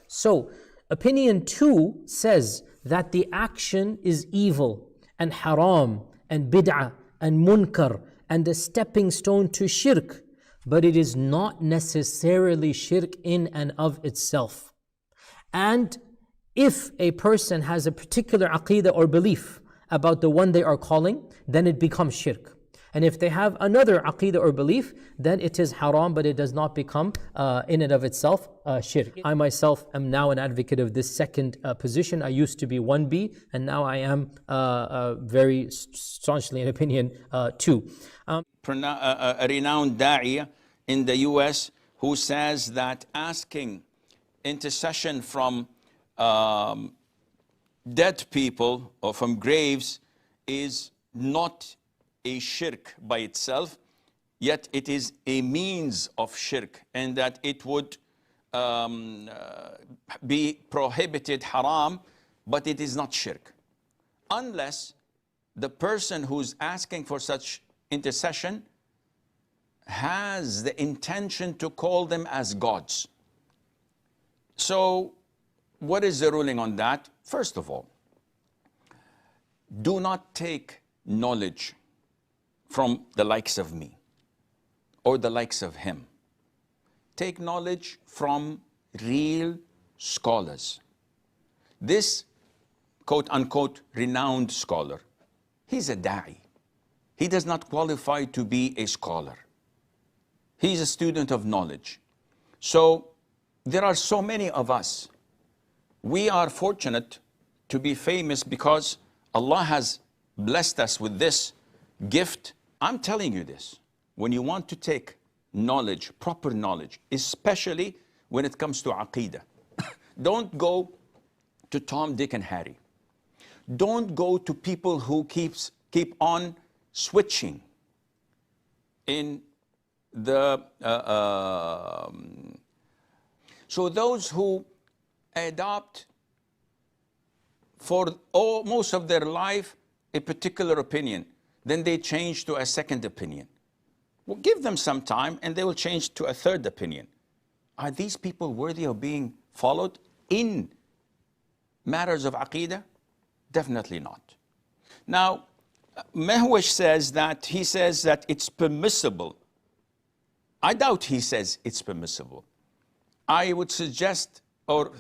So, opinion 2 says that the action is evil and haram and bid'ah and munkar and a stepping stone to shirk, but it is not necessarily shirk in and of itself. And if a person has a particular aqeedah or belief about the one they are calling, then it becomes shirk. And if they have another aqeedah or belief, then it is haram, but it does not become in and of itself shirk. I myself am now an advocate of this second position. I used to be 1B, and now I am very staunchly in opinion 2. A renowned da'iya in the US who says that asking intercession from dead people or from graves is not a shirk by itself, yet it is a means of shirk, and that it would be prohibited, haram, but it is not shirk. Unless the person who's asking for such intercession has the intention to call them as gods. So, what is the ruling on that? First of all, do not take knowledge from the likes of me or the likes of him. Take knowledge from real scholars. This quote-unquote renowned scholar, he's a da'i. He does not qualify to be a scholar. He's a student of knowledge. So there are so many of us. We are fortunate to be famous because Allah has blessed us with this gift. I'm telling you this, when you want to take knowledge, proper knowledge, especially when it comes to aqeedah, don't go to Tom, Dick, and Harry. Don't go to people who keep on switching in the... So those who adopt for most of their life a particular opinion, then they change to a second opinion. Well, give them some time and they will change to a third opinion. Are these people worthy of being followed in matters of aqeedah? Definitely not. Now, Mehwish says that it's permissible. I doubt he says it's permissible. I would suggest or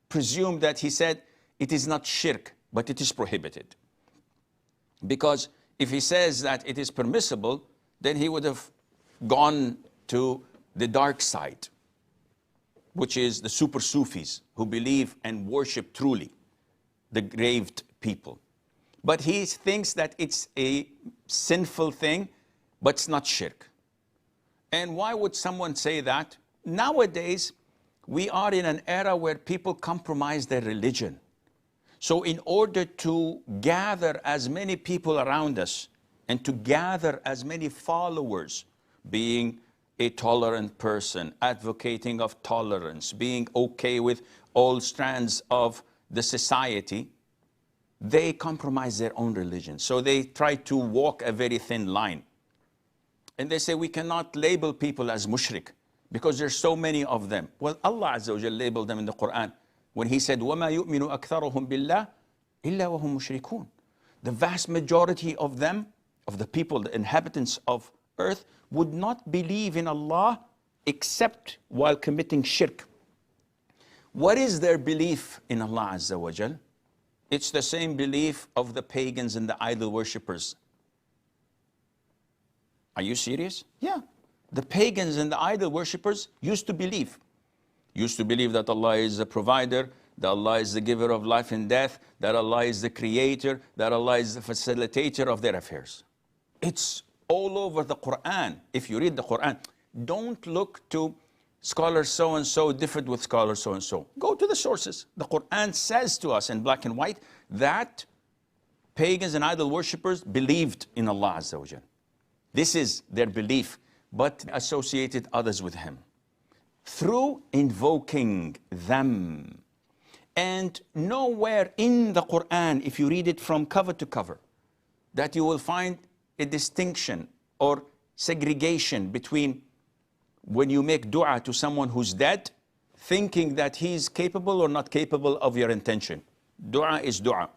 presume that he said it is not shirk, but it is prohibited. Because if he says that it is permissible, then he would have gone to the dark side, which is the super Sufis who believe and worship truly the graved people. But he thinks that it's a sinful thing, but it's not shirk. And why would someone say that? Nowadays, we are in an era where people compromise their religion. So in order to gather as many people around us and to gather as many followers, being a tolerant person, advocating of tolerance, being okay with all strands of the society, they compromise their own religion. So they try to walk a very thin line. And they say we cannot label people as mushrik because there's so many of them. Well, Allah Azza wa Jalla labeled them in the Quran when He said, وَمَا يُؤْمِنُ أَكْثَرُهُمْ بِاللَّهِ إِلَّا وَهُمْ مُشْرِكُونَ. The vast majority of them, of the people, the inhabitants of earth, would not believe in Allah except while committing shirk. What is their belief in Allah Azza wa Jal? It's the same belief of the pagans and the idol worshippers. Are you serious? Yeah. The pagans and the idol worshippers used to believe that Allah is the provider, that Allah is the giver of life and death, that Allah is the creator, that Allah is the facilitator of their affairs. It's all over the Quran. If you read the Quran, don't look to scholar so-and-so differed with scholar so-and-so. Go to the sources. The Quran says to us in black and white that pagans and idol worshippers believed in Allah Azza wa Jal. This is their belief, but associated others with Him through invoking them. And nowhere in the Quran, if you read it from cover to cover, that you will find a distinction or segregation between when you make dua to someone who's dead thinking that he's capable or not capable of your intention. Dua is dua.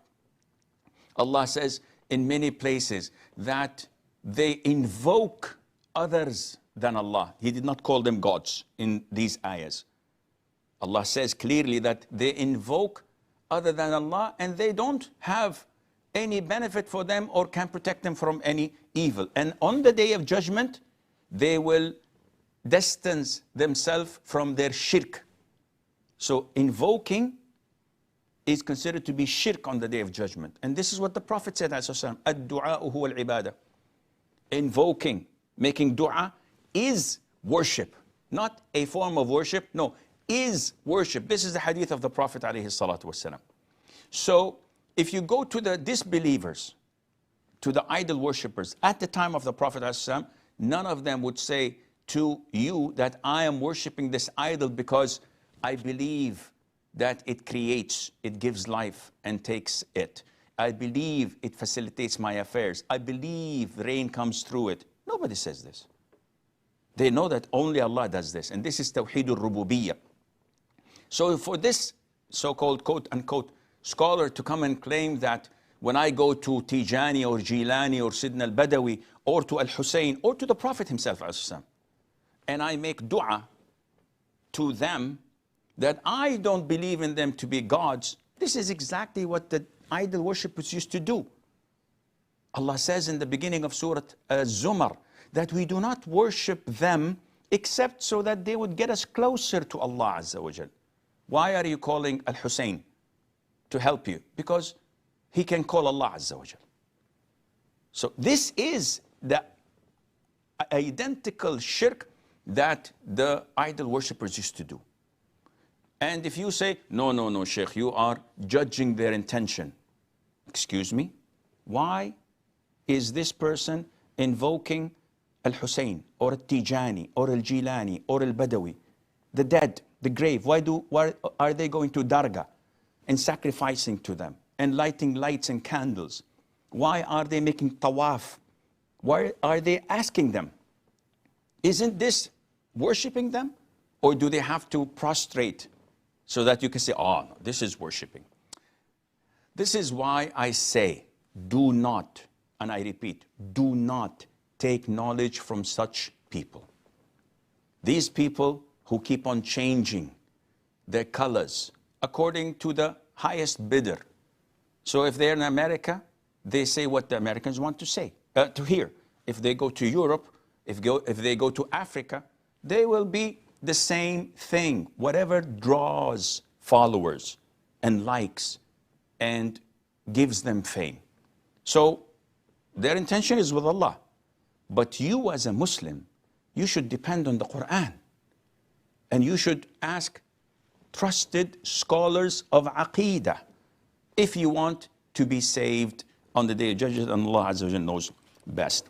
Allah says in many places that they invoke others than Allah. He did not call them gods in these ayahs. Allah says clearly that they invoke other than Allah and they don't have any benefit for them or can protect them from any evil. And on the day of judgment, they will distance themselves from their shirk. So invoking is considered to be shirk on the day of judgment. And this is what the Prophet said, ad-du'a'u huwa al-ibadah. Invoking, making dua is worship. Not a form of worship, no, is worship. This is the hadith of the Prophet alayhi salatu wasalam. So if you go to the disbelievers, to the idol worshippers, at the time of the Prophet alayhi salam, none of them would say to you that I am worshiping this idol because I believe that it creates, it gives life and takes it. I believe it facilitates my affairs. I believe rain comes through it. Nobody says this. They know that only Allah does this. And this is Tawheed al-Rububiyyah. So for this so-called quote-unquote scholar to come and claim that when I go to Tijani or Jilani or Sidna al-Badawi or to Al-Hussein or to the Prophet himself, and I make dua to them, that I don't believe in them to be gods, this is exactly what the idol worshippers used to do. Allah says in the beginning of Surah Zumar that we do not worship them except so that they would get us closer to Allah Azza wa Jal. Why are you calling Al-Hussein to help you? Because he can call Allah Azza wa Jal. So this is the identical shirk that the idol worshippers used to do. And if you say, no, Sheikh, you are judging their intention. Excuse me? Why is this person invoking Al-Hussein or Al-Tijani or Al-Jilani or Al-Badawi, the dead, the grave? Why are they going to Dargah and sacrificing to them and lighting lights and candles? Why are they making tawaf? Why are they asking them? Isn't this worshipping them? Or do they have to prostrate so that you can say, oh, no, this is worshipping? This is why I say, do not, and I repeat, do not take knowledge from such people. These people who keep on changing their colors according to the highest bidder. So if they're in America, they say what the Americans want to say, to hear. If they go to Europe, if they go to Africa, they will be the same thing. Whatever draws followers and likes and gives them fame. So their intention is with Allah. But you as a Muslim, you should depend on the Quran. And you should ask trusted scholars of Aqeedah if you want to be saved on the day of judgment, and Allah Azza wa Jalla knows best.